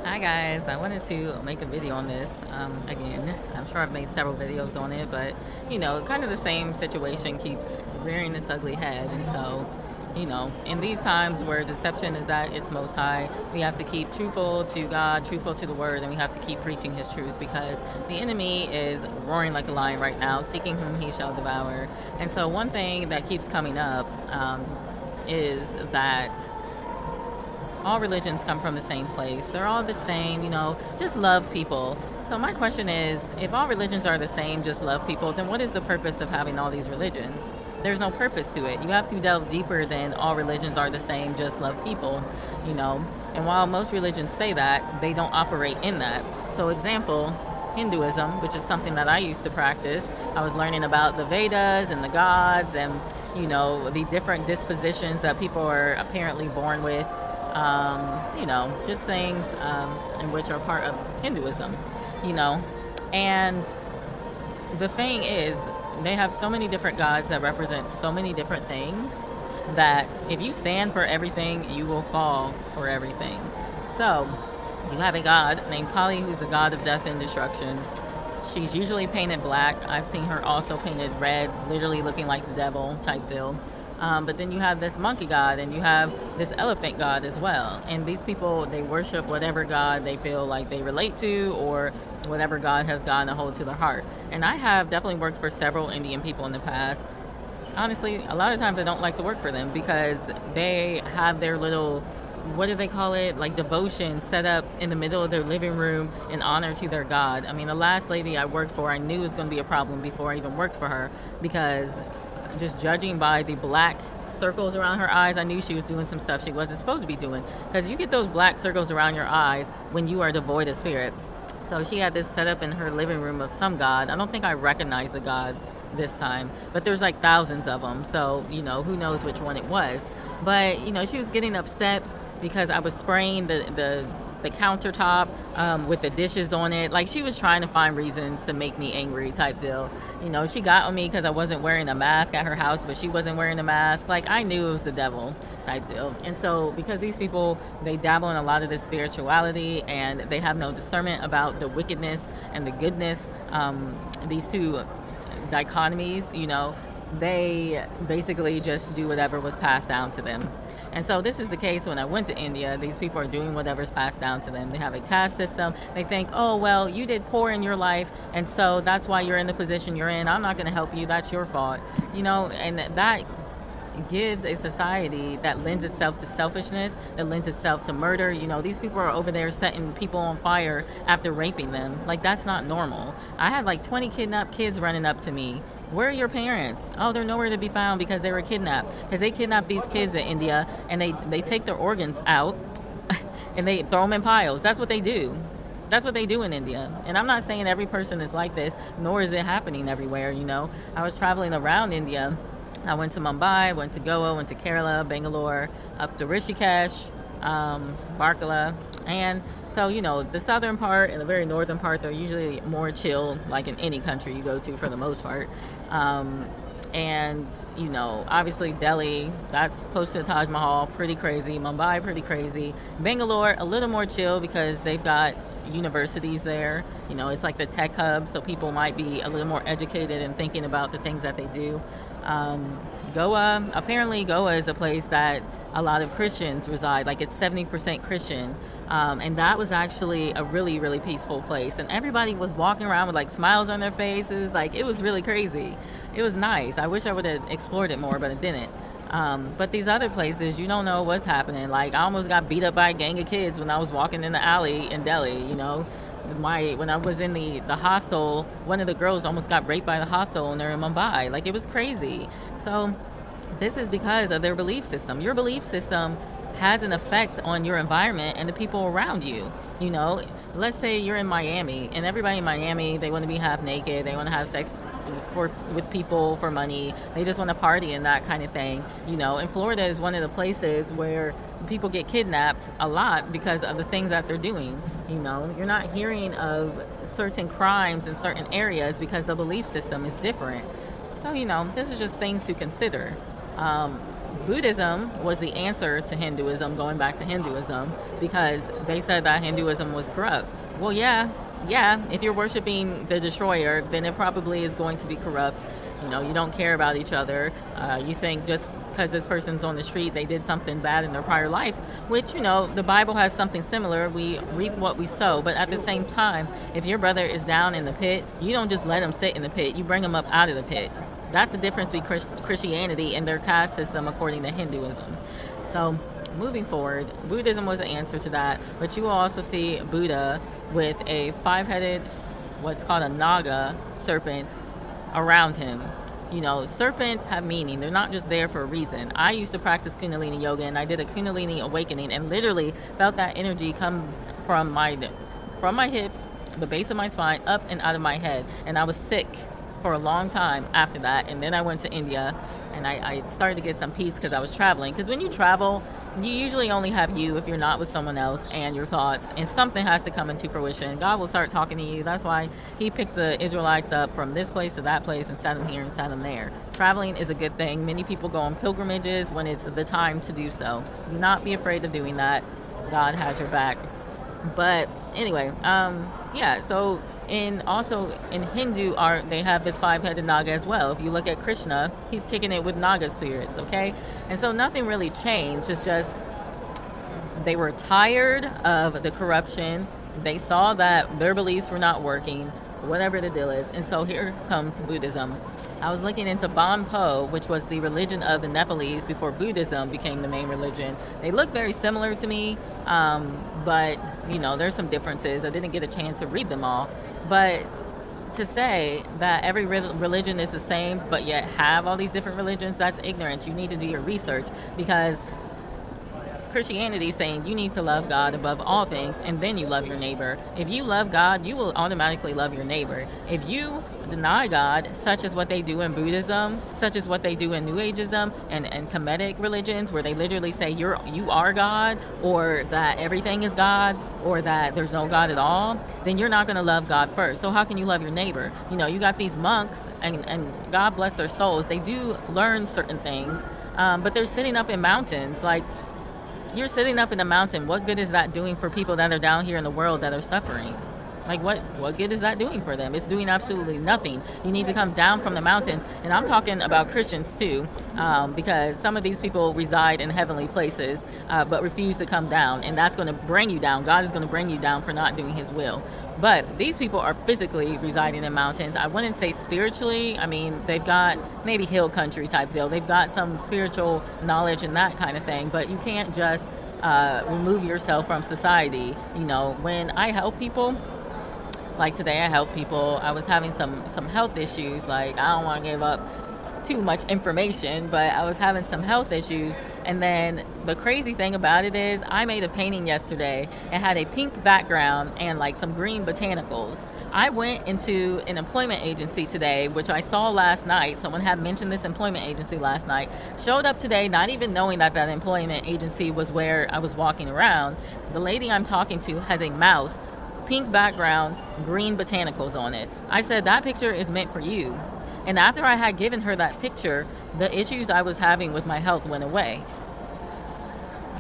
Hi guys, I wanted to make a video on this. Again, I'm sure I've made several videos on it, but kind of the same situation keeps rearing its ugly head. And so, in these times where deception is at its most high, we have to keep truthful to God, truthful to the word, and we have to keep preaching his truth because the enemy is roaring like a lion right now, seeking whom he shall devour. And so, one thing that keeps coming up is that all religions come from the same place. They're all the same, just love people. So my question is, if all religions are the same, just love people, then what is the purpose of having all these religions? There's no purpose to it. You have to delve deeper than all religions are the same, just love people, you know. And while most religions say that, they don't operate in that. So example, Hinduism, which is something that I used to practice. I was learning about the Vedas and the gods and the different dispositions that people are apparently born with, just things in which are part of Hinduism, you know. And the thing is, they have so many different gods that represent so many different things that if you stand for everything, you will fall for everything. So, you have a god named Kali who's the god of death and destruction. She's usually painted black. I've seen her also painted red, literally looking like the devil type deal. But then you have this monkey god and you have this elephant god as well. And these people, they worship whatever god they feel like they relate to or whatever god has gotten a hold to their heart. And I have definitely worked for several Indian people in the past. Honestly, a lot of times I don't like to work for them because they have their little, what do they call it, like devotion set up in the middle of their living room in honor to their god. I mean, the last lady I worked for, I knew it was going to be a problem before I even worked for her because just judging by the black circles around her eyes, I knew she was doing some stuff she wasn't supposed to be doing because you get those black circles around your eyes when you are devoid of spirit. So she had this set up in her living room of some god. I don't think I recognized the god this time, but there's like thousands of them. So, who knows which one it was. But, she was getting upset because I was spraying the countertop with the dishes on it. Like she was trying to find reasons to make me angry type deal. She got on me because I wasn't wearing a mask at her house, but she wasn't wearing a mask. Like I knew it was the devil type deal. And so because these people, they dabble in a lot of this spirituality and they have no discernment about the wickedness and the goodness, these two dichotomies, they basically just do whatever was passed down to them. And so this is the case when I went to India. These people are doing whatever's passed down to them. They have a caste system. They think, oh, well, you did poor in your life, and so that's why you're in the position you're in. I'm not going to help you. That's your fault. And that gives a society that lends itself to selfishness, that lends itself to murder. These people are over there setting people on fire after raping them. Like, that's not normal. I had like 20 kidnapped kids running up to me. Where are your parents? Oh, they're nowhere to be found because they were kidnapped. Because they kidnap these kids in India and they take their organs out and they throw them in piles. That's what they do. That's what they do in India. And I'm not saying every person is like this, nor is it happening everywhere, I was traveling around India. I went to Mumbai, went to Goa, went to Kerala, Bangalore, up to Rishikesh, Varkala, and so, the southern part and the very northern part, they're usually more chill, like in any country you go to for the most part. And, obviously Delhi, that's close to the Taj Mahal, pretty crazy. Mumbai, pretty crazy. Bangalore, a little more chill because they've got universities there. It's like the tech hub, so people might be a little more educated and thinking about the things that they do. Goa is a place that a lot of Christians reside, like it's 70% Christian. And that was actually a really, really peaceful place. And everybody was walking around with like smiles on their faces. Like it was really crazy. It was nice. I wish I would have explored it more, but I didn't. But these other places, you don't know what's happening. Like I almost got beat up by a gang of kids when I was walking in the alley in Delhi, when I was in the hostel, one of the girls almost got raped by the hostel and they're in Mumbai. Like it was crazy. So this is because of their belief system. Your belief system has an effect on your environment and the people around you. Let's say you're in Miami and everybody in Miami, they want to be half naked, they want to have sex with people for money, they just want to party and that kind of thing. And Florida is one of the places where people get kidnapped a lot because of the things that they're doing. You're not hearing of certain crimes in certain areas because the belief system is different. So, this is just things to consider. Buddhism was the answer to Hinduism, going back to Hinduism, because they said that Hinduism was corrupt. Well, yeah, if you're worshiping the destroyer, then it probably is going to be corrupt. You don't care about each other. You think just because this person's on the street, they did something bad in their prior life, which, the Bible has something similar. We reap what we sow. But at the same time, if your brother is down in the pit, you don't just let him sit in the pit. You bring him up out of the pit. That's the difference between Christianity and their caste system according to Hinduism. So moving forward, Buddhism was the answer to that. But you will also see Buddha with a 5-headed, what's called a naga serpent around him. Serpents have meaning. They're not just there for a reason. I used to practice Kundalini yoga, and I did a Kundalini awakening and literally felt that energy come from my hips, the base of my spine, up and out of my head. And I was sick for a long time after that. And then I went to India, and I started to get some peace because I was traveling. Because when you travel, you usually only have you if you're not with someone else and your thoughts, and something has to come into fruition. God will start talking to you. That's why he picked the Israelites up from this place to that place and sat them here and sat them there. Traveling is a good thing. Many people go on pilgrimages when it's the time to do so. Do not be afraid of doing that. God has your back. But anyway, so also in Hindu art, they have this 5-headed naga as well. If you look at Krishna, he's kicking it with naga spirits, okay? And so nothing really changed. It's just they were tired of the corruption. They saw that their beliefs were not working, whatever the deal is. And so here comes Buddhism. I was looking into Bon Po, which was the religion of the Nepalese before Buddhism became the main religion. They look very similar to me, but, there's some differences. I didn't get a chance to read them all. But to say that every religion is the same, but yet have all these different religions, that's ignorant. You need to do your research, because Christianity is saying you need to love God above all things, and then you love your neighbor. If you love God, you will automatically love your neighbor. If you deny God, such as what they do in Buddhism, such as what they do in New Ageism and Kemetic religions, where they literally say you are God, or that everything is God, or that there's no God at all, then you're not going to love God first. So how can you love your neighbor? You got these monks, and God bless their souls, they do learn certain things, but they're sitting up in mountains. Like, you're sitting up in a mountain. What good is that doing for people that are down here in the world that are suffering? Like, what good is that doing for them? It's doing absolutely nothing. You need to come down from the mountains. And I'm talking about Christians too, because some of these people reside in heavenly places, but refuse to come down. And that's going to bring you down. God is going to bring you down for not doing his will. But these people are physically residing in mountains. I wouldn't say spiritually. I mean, they've got maybe hill country type deal. They've got some spiritual knowledge and that kind of thing. But you can't just remove yourself from society. When I help people, like today I helped people, I was having some health issues. Like, I don't want to give up too much information, but I was having some health issues. And then the crazy thing about it is I made a painting yesterday. It had a pink background and like some green botanicals. I went into an employment agency today, which I saw last night. Someone had mentioned this employment agency last night. Showed up today, not even knowing that employment agency was where I was walking around. The lady I'm talking to has a mouse, pink background, green botanicals on it. I said, that picture is meant for you. And after I had given her that picture, the issues I was having with my health went away.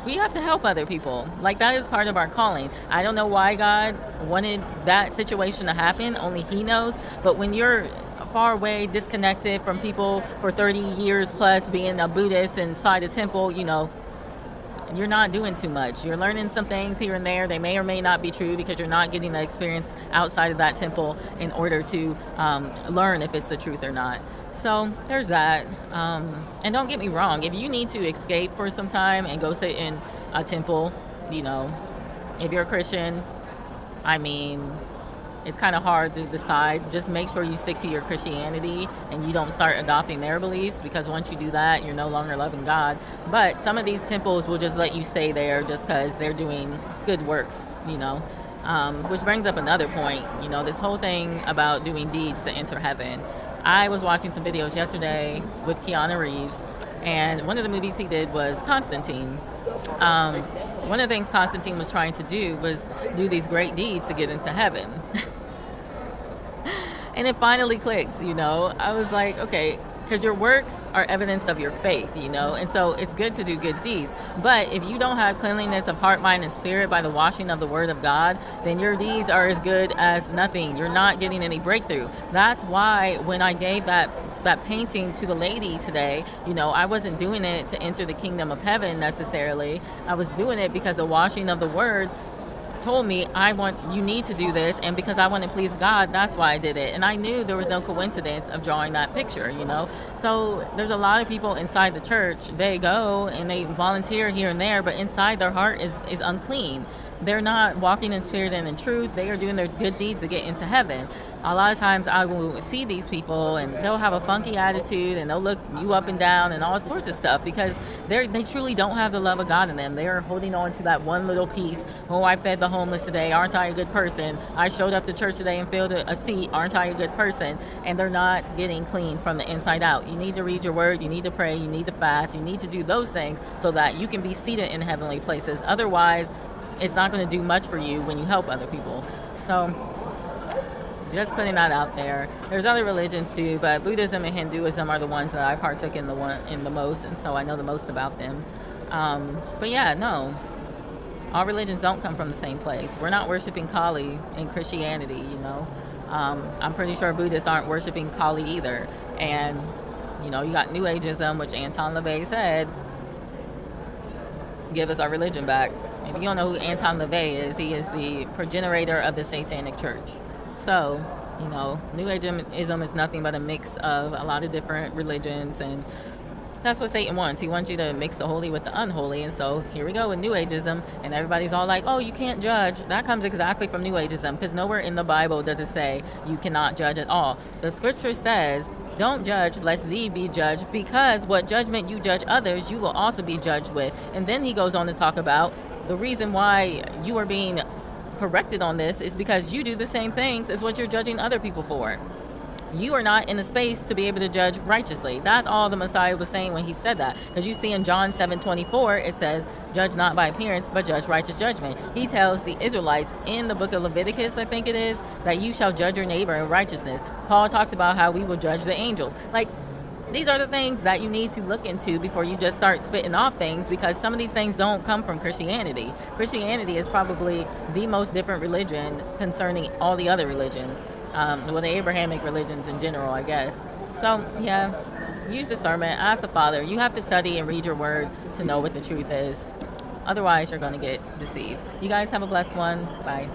We have to help other people. Like, that is part of our calling. I don't know why God wanted that situation to happen. Only he knows. But when you're far away, disconnected from people for 30 years plus, being a Buddhist inside a temple, you're not doing too much. You're learning some things here and there. They may or may not be true, because you're not getting the experience outside of that temple in order to learn if it's the truth or not. So there's that. And don't get me wrong, if you need to escape for some time and go sit in a temple, if you're a Christian, I mean, it's kind of hard to decide. Just make sure you stick to your Christianity and you don't start adopting their beliefs, because once you do that, you're no longer loving God. But some of these temples will just let you stay there just because they're doing good works, which brings up another point, this whole thing about doing deeds to enter heaven. I was watching some videos yesterday with Keanu Reeves, and one of the movies he did was Constantine. One of the things Constantine was trying to do was do these great deeds to get into heaven. And it finally clicked, I was like, okay, because your works are evidence of your faith, and so it's good to do good deeds. But if you don't have cleanliness of heart, mind, and spirit by the washing of the word of God, then your deeds are as good as nothing. You're not getting any breakthrough. That's why when I gave that painting to the lady today, I wasn't doing it to enter the kingdom of heaven necessarily. I was doing it because the washing of the word told me, you need to do this, and because I want to please God, that's why I did it. And I knew there was no coincidence of drawing that picture, So there's a lot of people inside the church, they go and they volunteer here and there, but inside their heart is unclean. They're not walking in spirit and in truth. They are doing their good deeds to get into heaven. A lot of times I will see these people and they'll have a funky attitude and they'll look you up and down and all sorts of stuff because they truly don't have the love of God in them. They are holding on to that one little piece. Oh, I fed the homeless today. Aren't I a good person? I showed up to church today and filled a seat. Aren't I a good person? And they're not getting clean from the inside out. You need to read your word. You need to pray. You need to fast. You need to do those things so that you can be seated in heavenly places. Otherwise, it's not going to do much for you when you help other people. So just putting that out there. There's other religions too, but Buddhism and Hinduism are the ones that I partook in the most, and so I know the most about them. But yeah, no, all religions don't come from the same place. We're not worshiping Kali in Christianity, I'm pretty sure Buddhists aren't worshiping Kali either. And you got New Ageism, which Anton LaVey said, give us our religion back. If you don't know who Anton LaVey is, he is the progenitor of the Satanic Church. So, New Ageism is nothing but a mix of a lot of different religions, and that's what Satan wants. He wants you to mix the holy with the unholy, and so here we go with New Ageism, and everybody's all like, oh, you can't judge. That comes exactly from New Ageism, because nowhere in the Bible does it say you cannot judge at all. The scripture says, don't judge lest thee be judged, because what judgment you judge others, you will also be judged with. And then he goes on to talk about the reason why you are being corrected on this is because you do the same things as what you're judging other people for. You are not in a space to be able to judge righteously. That's all the Messiah was saying when he said that. Because you see in John 7:24, it says, judge not by appearance, but judge righteous judgment. He tells the Israelites in the book of Leviticus, I think it is, that you shall judge your neighbor in righteousness. Paul talks about how we will judge the angels. These are the things that you need to look into before you just start spitting off things, because some of these things don't come from Christianity. Christianity is probably the most different religion concerning all the other religions, the Abrahamic religions in general, I guess. So, yeah, use discernment. Ask the Father. You have to study and read your word to know what the truth is. Otherwise, you're going to get deceived. You guys have a blessed one. Bye.